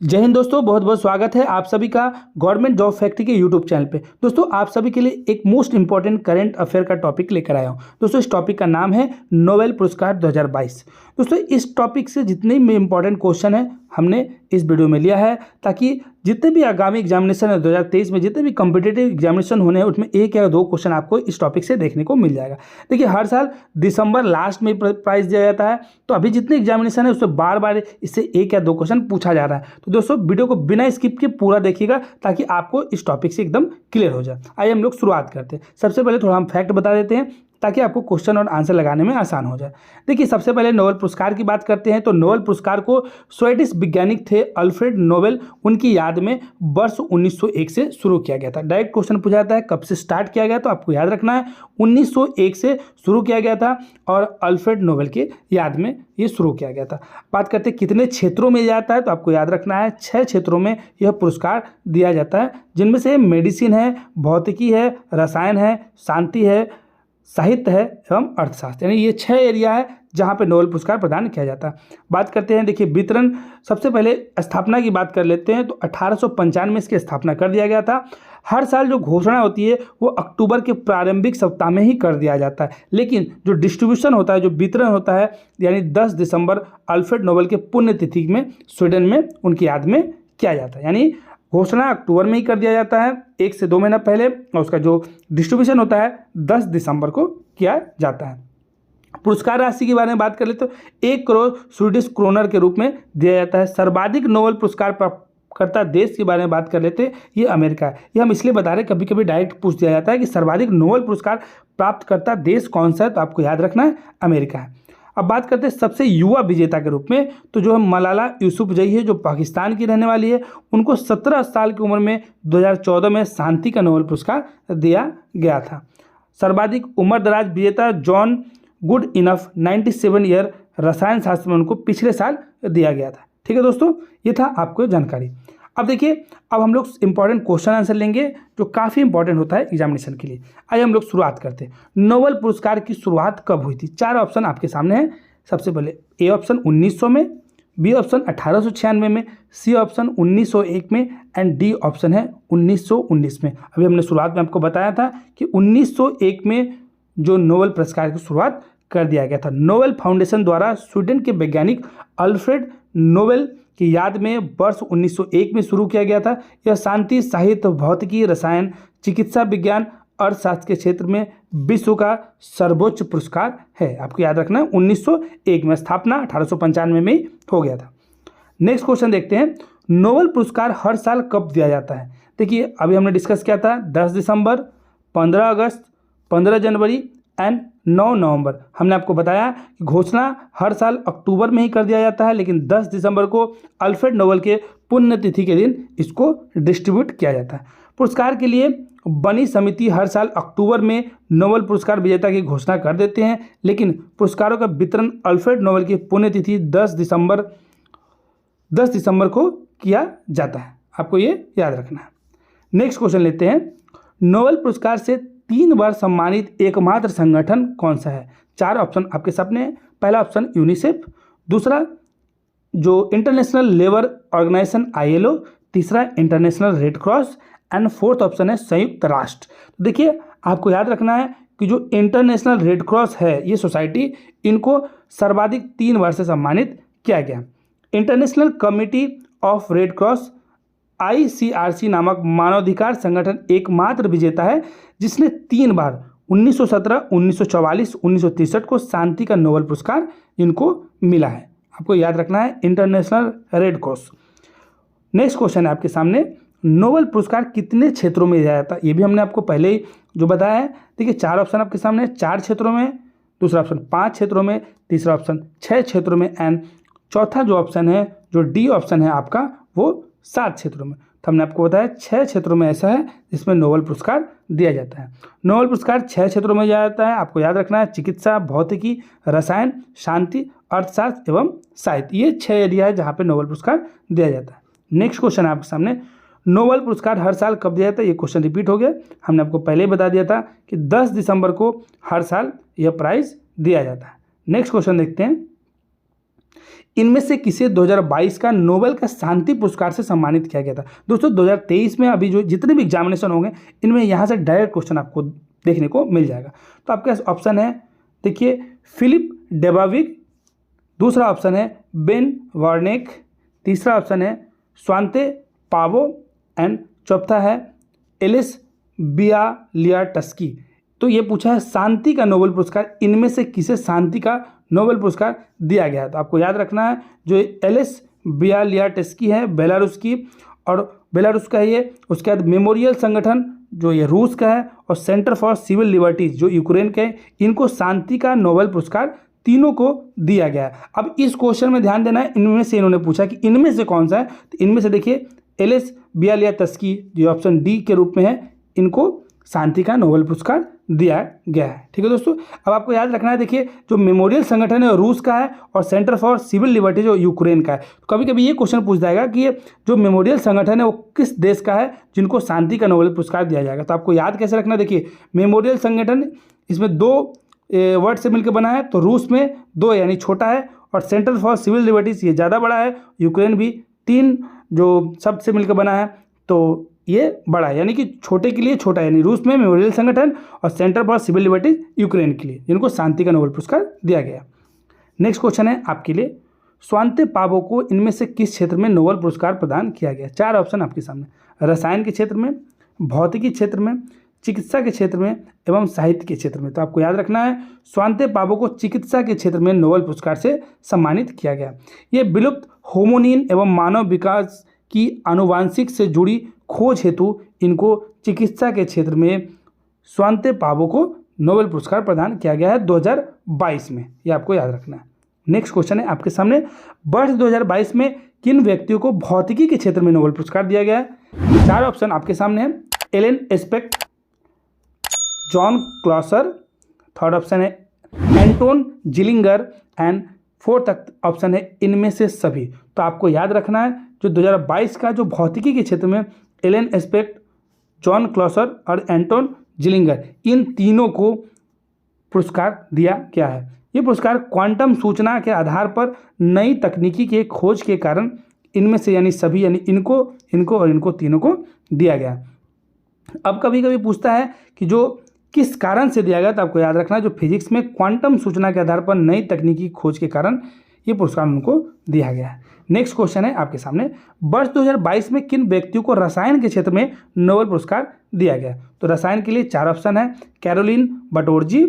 जय हिंद दोस्तों, बहुत बहुत स्वागत है आप सभी का गवर्नमेंट जॉब फैक्ट्री के यूट्यूब चैनल पे। दोस्तों आप सभी के लिए एक मोस्ट इंपॉर्टेंट करंट अफेयर का टॉपिक लेकर आया हूँ। दोस्तों इस टॉपिक का नाम है नोबेल पुरस्कार 2022। दोस्तों इस टॉपिक से जितने भी इंपॉर्टेंट क्वेश्चन है हमने इस वीडियो में लिया है, ताकि जितने भी आगामी एग्जामिनेशन है 2023 में, जितने भी कॉम्पिटिटिव एग्जामिनेशन होने हैं उसमें एक या दो क्वेश्चन आपको इस टॉपिक से देखने को मिल जाएगा। देखिए हर साल दिसंबर लास्ट में प्राइज दिया जाता है, तो अभी जितने एग्जामिनेशन है उसमें बार बार इससे एक या दो क्वेश्चन पूछा जा रहा है। तो दोस्तों वीडियो को बिना स्किप के पूरा देखिएगा ताकि आपको इस टॉपिक से एकदम क्लियर हो जाए। आइए हम लोग शुरुआत करते हैं। सबसे पहले थोड़ा हम फैक्ट बता देते हैं ताकि आपको क्वेश्चन और आंसर लगाने में आसान हो जाए। देखिए सबसे पहले नोबेल पुरस्कार की बात करते हैं, तो नोबेल पुरस्कार को स्वीडिश वैज्ञानिक थे अल्फ्रेड नोबेल, उनकी याद में वर्ष 1901 से शुरू किया गया था। डायरेक्ट क्वेश्चन पूछा जाता है कब से स्टार्ट किया गया, तो आपको याद रखना है 1901 से शुरू किया गया था और अल्फ्रेड नोबेल के याद में ये शुरू किया गया था। बात करते हैं कितने क्षेत्रों में जाता है, तो आपको याद रखना है 6 क्षेत्रों में यह पुरस्कार दिया जाता है, जिनमें से मेडिसिन है, भौतिकी है, रसायन है, शांति है, साहित्य है एवं अर्थशास्त्र, यानी ये 6 एरिया है जहाँ पे नोबेल पुरस्कार प्रदान किया जाता है। बात करते हैं, देखिए वितरण, सबसे पहले स्थापना की बात कर लेते हैं, तो 1895 में इसकी स्थापना कर दिया गया था। हर साल जो घोषणा होती है वो अक्टूबर के प्रारंभिक सप्ताह में ही कर दिया जाता है, लेकिन जो डिस्ट्रीब्यूशन होता है, जो वितरण होता है, यानी 10 दिसंबर अल्फ्रेड नोबेल के पुण्यतिथि में स्वीडन में उनकी याद में किया जाता है। यानी घोषणा अक्टूबर में ही कर दिया जाता है 1 से 2 महीना पहले, और उसका जो डिस्ट्रीब्यूशन होता है 10 दिसंबर को किया जाता है। पुरस्कार राशि के बारे में बात कर ले तो 1 करोड़ स्वीडिश क्रोनर के रूप में दिया जाता है। सर्वाधिक नोबेल पुरस्कार प्राप्तकर्ता देश के बारे में बात कर लेते हैं, ये अमेरिका है। ये हम इसलिए बता रहे हैं, कभी कभी डायरेक्ट पूछ दिया जाता है कि सर्वाधिक नोबेल पुरस्कार प्राप्तकर्ता देश कौन सा है, तो आपको याद रखना है अमेरिका है। अब बात करते हैं सबसे युवा विजेता के रूप में, तो जो है मलाला यूसुफजई है, जो पाकिस्तान की रहने वाली है। उनको 17 साल की उम्र में 2014 में शांति का नोबेल पुरस्कार दिया गया था। सर्वाधिक उम्र दराज विजेता जॉन गुड इनफ 97 ईयर, रसायन शास्त्र में उनको पिछले साल दिया गया था। ठीक है दोस्तों, ये था आपको जानकारी। अब देखिए, अब हम लोग इंपॉर्टेंट क्वेश्चन आंसर लेंगे जो काफ़ी इंपॉर्टेंट होता है एग्जामिनेशन के लिए। आइए हम लोग शुरुआत करते हैं। नोबेल पुरस्कार की शुरुआत कब हुई थी? 4 ऑप्शन आपके सामने हैं। सबसे पहले ए ऑप्शन 1900 में, बी ऑप्शन 1896 में, सी ऑप्शन 1901 में एंड डी ऑप्शन है 1919 में। अभी हमने शुरुआत में आपको बताया था कि 1901 में जो नोबेल पुरस्कार की शुरुआत कर दिया गया था। नोबेल फाउंडेशन द्वारा स्वीडन के वैज्ञानिक अल्फ्रेड नोबेल की याद में वर्ष 1901 में शुरू किया गया था। यह शांति, साहित्य, भौतिकी, रसायन, चिकित्सा विज्ञान, अर्थशास्त्र के क्षेत्र में विश्व का सर्वोच्च पुरस्कार है। आपको याद रखना है 1901 में, स्थापना 1895 में ही हो गया था। नेक्स्ट क्वेश्चन देखते हैं, नोबेल पुरस्कार हर साल कब दिया जाता है? देखिए अभी हमने डिस्कस किया था 10 दिसंबर, 15 अगस्त, 15 जनवरी एंड 9 नवंबर। हमने आपको बताया कि घोषणा हर साल अक्टूबर में ही कर दिया जाता है, लेकिन 10 दिसंबर को अल्फ्रेड नोबेल के पुण्यतिथि के दिन इसको डिस्ट्रीब्यूट किया जाता है। पुरस्कार के लिए बनी समिति हर साल अक्टूबर में नोबेल पुरस्कार विजेता की घोषणा कर देते हैं, लेकिन पुरस्कारों का वितरण अल्फ्रेड नोबेल की पुण्यतिथि 10 दिसंबर को किया जाता है। आपको ये याद रखना है। नेक्स्ट क्वेश्चन लेते हैं, नोबेल पुरस्कार से 3 बार सम्मानित एकमात्र संगठन कौन सा है? 4 ऑप्शन आपके सामने हैं। पहला ऑप्शन यूनिसेफ, दूसरा जो इंटरनेशनल लेबर ऑर्गेनाइजेशन ILO, तीसरा international red cross and fourth option है संयुक्त राष्ट्र। तो देखिए आपको याद रखना है कि जो इंटरनेशनल रेड क्रॉस है, ये सोसाइटी, इनको सर्वाधिक 3 बार से सम्मानित किया गया। International committee of red cross ICRC नामक मानवाधिकार संगठन एकमात्र विजेता है जिसने 3 बार 1917, 1944, 1963 को शांति का नोबेल पुरस्कार इनको मिला है। आपको याद रखना है international red cross. Next question है आपके सामने, नोबेल पुरस्कार कितने क्षेत्रों में दिया जाता है? ये भी हमने आपको पहले ही जो बताया है। देखिए 4 ऑप्शन आपके सामने, 4 क्षेत्रों में, दूसरा ऑप्शन 5 क्षेत्रों में, तीसरा ऑप्शन 6 क्षेत्रों में एंड चौथा जो ऑप्शन है, जो डी ऑप्शन है आपका, वो 7 क्षेत्रों में। तो हमने आपको बताया 6 क्षेत्रों में ऐसा है जिसमें नोबेल पुरस्कार दिया जाता है। नोबेल पुरस्कार 6 क्षेत्रों में दिया जाता है। आपको याद रखना है चिकित्सा, भौतिकी, रसायन, शांति, अर्थशास्त्र एवं साहित्य। ये 6 एरिया है जहाँ पे नोबेल पुरस्कार दिया जाता है। नेक्स्ट क्वेश्चन है आपके सामने, नोबेल पुरस्कार हर साल कब दिया जाता है? ये क्वेश्चन रिपीट हो गया। हमने आपको पहले ही बता दिया था कि 10 दिसंबर को हर साल यह प्राइज दिया जाता है। नेक्स्ट क्वेश्चन देखते हैं, इनमें से किसे 2022 का नोबेल का शांति पुरस्कार से सम्मानित किया गया था। दोस्तों 2023 में अभी जो जितने भी एग्जामिनेशन होंगे इनमें यहाँ से डायरेक्ट क्वेश्चन आपको देखने को मिल जाएगा। तो आपके पास ऑप्शन है, देखिए, फिलिप डेबाविक, दूसरा ऑप्शन है बेन वार्नेक, तीसरा ऑप्शन है स्वांते पावो एंड चौथा है एलिस बियालियाटस्की। तो ये पूछा है शांति का नोबेल पुरस्कार इनमें से किसे शांति का नोबेल पुरस्कार दिया गया है। तो आपको याद रखना है जो एलिस बियालियाटस्की है बेलारूस की, और बेलारूस का है ये। उसके बाद मेमोरियल संगठन जो ये रूस का है, और सेंटर फॉर सिविल लिबर्टीज जो यूक्रेन के हैं, इनको शांति का नोबेल पुरस्कार तीनों को दिया गया है। अब इस क्वेश्चन में ध्यान देना है, इनमें से इन्होंने पूछा कि इनमें से कौन सा है। तो इनमें से देखिए एलिस बियालियाटस्की जो ऑप्शन डी के रूप में है, इनको शांति का नोबेल पुरस्कार दिया गया है। ठीक है दोस्तों, अब आपको याद रखना है, देखिए जो मेमोरियल संगठन है रूस का है, और सेंटर फॉर सिविल लिबर्टी जो यूक्रेन का है। तो कभी कभी ये क्वेश्चन पूछ जाएगा कि ये जो मेमोरियल संगठन है वो किस देश का है जिनको शांति का नोबेल पुरस्कार दिया जाएगा। तो आपको याद कैसे रखना है, देखिए मेमोरियल संगठन इसमें दो वर्ड से मिलकर बना है, तो रूस में दो यानी छोटा है, और सेंटर फॉर सिविल लिबर्टीज ये ज़्यादा बड़ा है, यूक्रेन भी तीन जो शब्द से मिलकर बना है, तो ये बड़ा है, यानी कि छोटे के लिए छोटा, यानी रूस में मेमोरियल संगठन और centre for civil liberties Ukraine के लिए, जिनको शांति का नोबेल पुरस्कार दिया गया। नेक्स्ट क्वेश्चन है आपके लिए, स्वांते पावो को इनमें से किस क्षेत्र में नोबेल पुरस्कार प्रदान किया गया। चार ऑप्शन आपके सामने, रसायन के क्षेत्र में, भौतिकी क्षेत्र में, चिकित्सा के क्षेत्र में एवं साहित्य के क्षेत्र में। तो आपको याद रखना है स्वांते पावो को चिकित्सा के क्षेत्र में नोबेल पुरस्कार से सम्मानित किया गया। ये विलुप्त होमोनिन एवं मानव विकास की आनुवांशिक से जुड़ी खोज हेतु इनको चिकित्सा के क्षेत्र में स्वांते पावो को नोबेल पुरस्कार प्रदान किया गया है 2022 में, ये आपको याद रखना है। नेक्स्ट क्वेश्चन है आपके सामने, वर्ष 2022 में किन व्यक्तियों को भौतिकी के क्षेत्र में नोबेल पुरस्कार दिया गया है। चार ऑप्शन आपके सामने है, Alain Aspect, John Clauser, third option है Anton Zeilinger and fourth option है इनमें से सभी। तो आपको याद रखना है जो 2022 का जो भौतिकी के क्षेत्र में एलन एस्पेक्ट, जॉन क्लॉसर और एंटोन जिलिंगर, इन तीनों को पुरस्कार दिया गया है। ये पुरस्कार क्वांटम सूचना के आधार पर नई तकनीकी के खोज के कारण इनमें से यानी सभी यानी इनको और इनको तीनों को दिया गया। अब कभी कभी पूछता है कि जो किस कारण से दिया गया, तो आपको याद रखना है जो फिजिक्स में क्वांटम सूचना के आधार पर नई तकनीकी खोज के कारण ये पुरस्कार उनको दिया गया है। नेक्स्ट क्वेश्चन है आपके सामने, वर्ष 2022 में किन व्यक्तियों को रसायन के क्षेत्र में नोबेल पुरस्कार दिया गया। तो रसायन के लिए चार ऑप्शन है, Carolyn Bertozzi,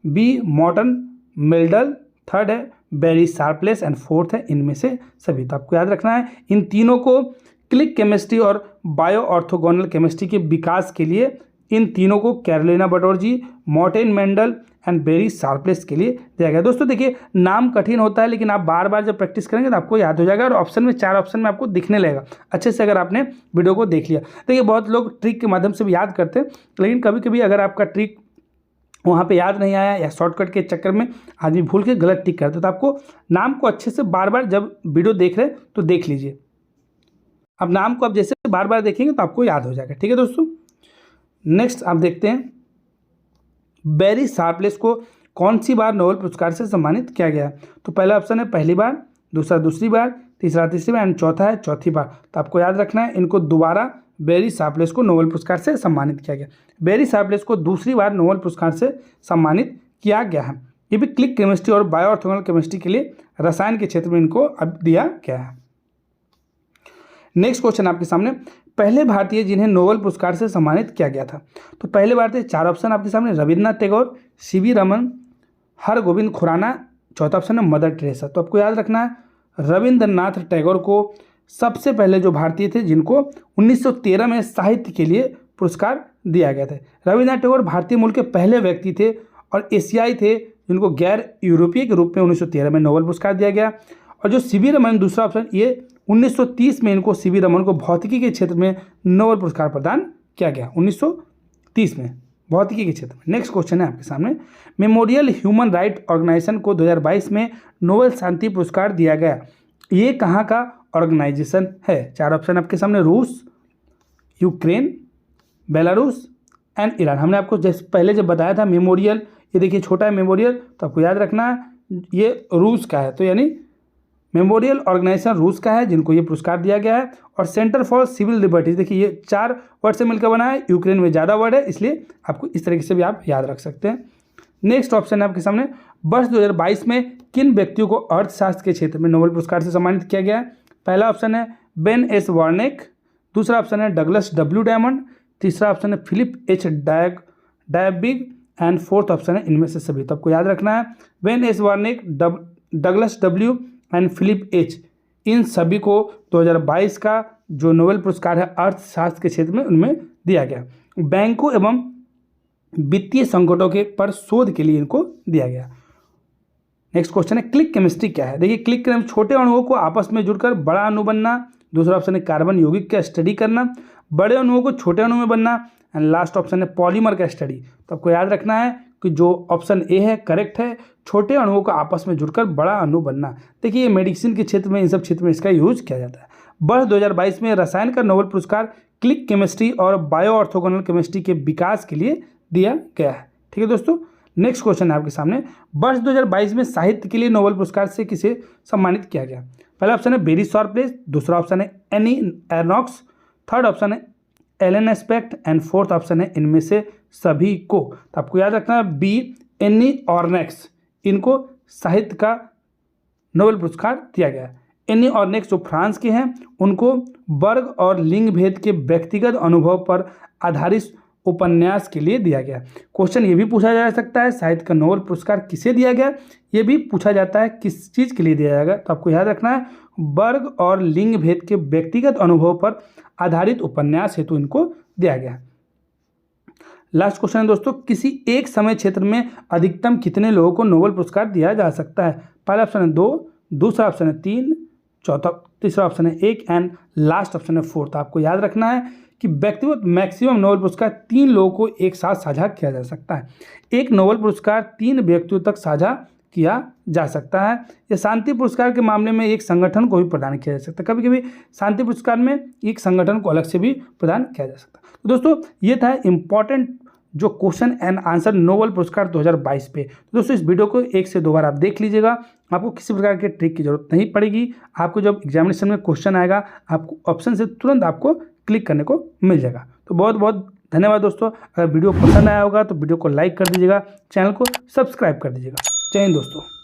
B Morten Meldal, third है बेरी शार्पलेस एंड फोर्थ है इनमें से सभी। तो आपको याद रखना है इन तीनों को क्लिक केमिस्ट्री और बायो ऑर्थोगोनल केमिस्ट्री के विकास के लिए इन तीनों को Carolina Bertozzi, Morten Meldal and Barry Sharpless के लिए दिया गया। दोस्तों देखिए नाम कठिन होता है, लेकिन आप बार बार जब प्रैक्टिस करेंगे तो आपको याद हो जाएगा, और ऑप्शन में चार ऑप्शन में आपको दिखने लगेगा अच्छे से अगर आपने वीडियो को देख लिया। देखिए बहुत लोग ट्रिक के माध्यम से भी याद करते हैं, लेकिन कभी कभी अगर आपका ट्रिक वहाँ पे याद नहीं आया या शॉर्टकट के चक्कर में आदमी भूल के गलत टिक करता है, तो आपको नाम को अच्छे से बार बार जब वीडियो देख रहे हैं तो देख लीजिए। अब नाम को आप जैसे बार बार देखेंगे तो आपको याद हो जाएगा। ठीक है दोस्तों, नेक्स्ट आप देखते हैं बेरी शार्पलेस को कौन सी बार नोबेल पुरस्कार से सम्मानित किया गया। तो पहला ऑप्शन है पहली बार, दूसरा दूसरी बार, तीसरा तीसरी बार एंड चौथा है चौथी बार। तो आपको याद रखना है इनको दोबारा बेरी शार्पलेस को नोबेल पुरस्कार से सम्मानित किया गया। बेरी शार्पलेस को दूसरी बार नोबेल पुरस्कार से सम्मानित किया गया है। ये भी क्लिक केमिस्ट्री और बायो ऑर्थोगोनल केमिस्ट्री के लिए रसायन के क्षेत्र में इनको अब दिया गया है। नेक्स्ट क्वेश्चन आपके सामने, पहले भारतीय जिन्हें नोबेल पुरस्कार से सम्मानित किया गया था। तो पहले भारतीय चार ऑप्शन आपके सामने, रविन्द्रनाथ टैगोर, सीवी रमन, हरगोविंद खुराना, चौथा ऑप्शन है मदर टेरेसा। तो आपको याद रखना है रविन्द्रनाथ टैगोर को सबसे पहले जो भारतीय थे जिनको 1913 में साहित्य के लिए पुरस्कार दिया गया था। रविन्द्रनाथ टैगोर भारतीय मूल के पहले व्यक्ति थे और एशियाई थे जिनको गैर यूरोपीय के रूप में 1913 में नोबेल पुरस्कार दिया गया। और जो सीवी रमन दूसरा ऑप्शन, ये 1930 में इनको सीवी रमन को भौतिकी के क्षेत्र में नोबेल पुरस्कार प्रदान किया गया, 1930 में भौतिकी के क्षेत्र में। नेक्स्ट क्वेश्चन है आपके सामने, मेमोरियल ह्यूमन राइट ऑर्गेनाइजेशन को 2022 में नोबेल शांति पुरस्कार दिया गया, ये कहाँ का ऑर्गेनाइजेशन है। चार ऑप्शन आपके सामने, रूस, यूक्रेन, बेलारूस एंड ईरान। हमने आपको जैसे पहले जब बताया था मेमोरियल, ये देखिए छोटा है मेमोरियल, तो आपको याद रखना है ये रूस का है, तो यानी मेमोरियल ऑर्गेनाइजेशन रूस का है जिनको ये पुरस्कार दिया गया है। और सेंटर फॉर सिविल लिबर्टीज, देखिए ये 4 वर्ड से मिलकर बना है, यूक्रेन में ज़्यादा वर्ड है इसलिए आपको इस तरीके से भी आप याद रख सकते हैं। नेक्स्ट ऑप्शन है आपके सामने, वर्ष 2022 में किन व्यक्तियों को अर्थशास्त्र के क्षेत्र में नोबेल पुरस्कार से सम्मानित किया गया है? पहला ऑप्शन है बेन एस वार्नेक, दूसरा ऑप्शन है डगलस डब्ल्यू डायमंड, तीसरा ऑप्शन है Philip H Dybvig and fourth option है इनमें से सभी। तो आपको याद रखना है Ben S Bernanke, Douglas W and Philip H, इन सभी को 2022 का जो नोबेल पुरस्कार है अर्थशास्त्र के क्षेत्र में उनमें दिया गया। बैंकों एवं वित्तीय संकटों के पर शोध के लिए इनको दिया गया। नेक्स्ट क्वेश्चन है क्लिक केमिस्ट्री क्या है? देखिए क्लिक केमिस्ट्री छोटे अणुओं को आपस में जुड़कर बड़ा अणु बनना, दूसरा ऑप्शन है कार्बन यौगिक का स्टडी करना, बड़े अणुओं को छोटे अणु में बनना, एंड लास्ट ऑप्शन है पॉलीमर का स्टडी। तो आपको याद रखना है कि जो ऑप्शन ए है करेक्ट है, छोटे अणुओं को आपस में जुड़कर बड़ा अणु बनना। देखिए ये मेडिसिन के क्षेत्र में, इन सब क्षेत्र में इसका यूज किया जाता है। वर्ष 2022 में रसायन का नोबेल पुरस्कार क्लिक केमिस्ट्री और बायो ऑर्थोगोनल केमिस्ट्री के विकास के लिए दिया गया है। ठीक है दोस्तों, नेक्स्ट क्वेश्चन है आपके सामने, वर्ष 2022 में साहित्य के लिए नोबेल पुरस्कार से किसे सम्मानित किया गया? पहला ऑप्शन है बेरी शार्पलेस, दूसरा ऑप्शन है एनी एर्नॉक्स, थर्ड ऑप्शन है Alain Aspect and fourth option है इनमें से सभी को। तो आपको याद रखना है बी एनी ऑर्नेक्स, इनको साहित्य का नोबेल पुरस्कार दिया गया है। एनी ऑर्नेक्स जो फ्रांस के हैं, उनको वर्ग और लिंग भेद के व्यक्तिगत अनुभव पर आधारित उपन्यास के लिए दिया गया। क्वेश्चन ये भी पूछा जा सकता है साहित्य का नोबेल पुरस्कार किसे दिया गया, ये भी पूछा जाता है किस चीज़ के लिए दिया जाएगा। तो आपको याद रखना है वर्ग और लिंग भेद के व्यक्तिगत अनुभव पर आधारित उपन्यास हेतु इनको दिया गया। लास्ट क्वेश्चन है दोस्तों, किसी एक समय क्षेत्र में अधिकतम कितने लोगों को नोबेल पुरस्कार दिया जा सकता है? पहला ऑप्शन है 2, दूसरा ऑप्शन है 3, तीसरा ऑप्शन है 1 एंड लास्ट ऑप्शन है 4। तो आपको याद रखना है कि व्यक्तिगत मैक्सिमम नोबेल पुरस्कार 3 लोगों को एक साथ साझा किया जा सकता है। एक नोबेल पुरस्कार 3 व्यक्तियों तक साझा किया जा सकता है। या शांति पुरस्कार के मामले में एक संगठन को भी प्रदान किया जा सकता है। कभी कभी शांति पुरस्कार में एक संगठन को अलग से भी प्रदान किया जा सकता है। तो दोस्तों ये था इम्पॉर्टेंट जो क्वेश्चन एंड आंसर नोबेल पुरस्कार 2022 पे। तो दोस्तों इस वीडियो को 1 से 2 बार आप देख लीजिएगा, आपको किसी प्रकार के ट्रिक की जरूरत नहीं पड़ेगी। आपको जब एग्जामिनेशन में क्वेश्चन आएगा आपको ऑप्शन से तुरंत आपको क्लिक करने को मिल जाएगा। तो बहुत बहुत धन्यवाद दोस्तों। अगर वीडियो पसंद आया होगा तो वीडियो को लाइक कर दीजिएगा, चैनल को सब्सक्राइब कर दीजिएगा। जय हिंद दोस्तों।